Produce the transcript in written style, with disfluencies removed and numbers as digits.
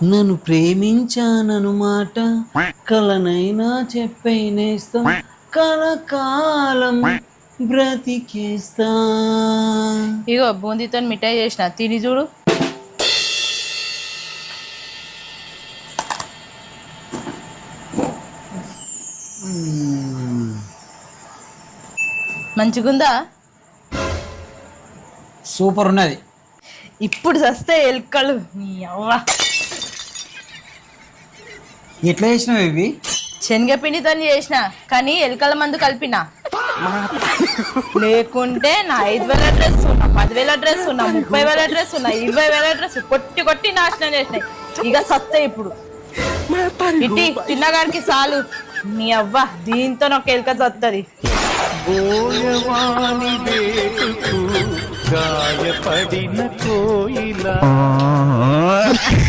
నన్ను ప్రేమించానను మాట కలనైనా చెప్పైనేస్తాం కలకాలం బ్రతికేస్తా. ఇగో బూందీతో మిఠాయి చేసిన తిని చూడు. మంచిగుందా? సూపర్ ఉన్నది. ఇప్పుడు చస్తే ఎలుకలు నీ అవ్వ. ఎట్లా చేసినావు ఇవి? శనగపిండితో చేసిన కానీ ఎలుకల మందు కలిపిన. లేకుంటే నా 5,000 డ్రెస్ ఉన్నా, 10,000 డ్రెస్ ఉన్నా, 30,000 డ్రెస్ ఉన్నా, 20,000 డ్రెస్ కొట్టి కొట్టి నాశనం చేసినాయి. ఇక సత్తా ఇప్పుడు ఇటీ తిన్నగాడికి చాలు. నీ అవ్వ దీంతో ఒక ఎలుక సత్తది. గాయపడిన కోయిలా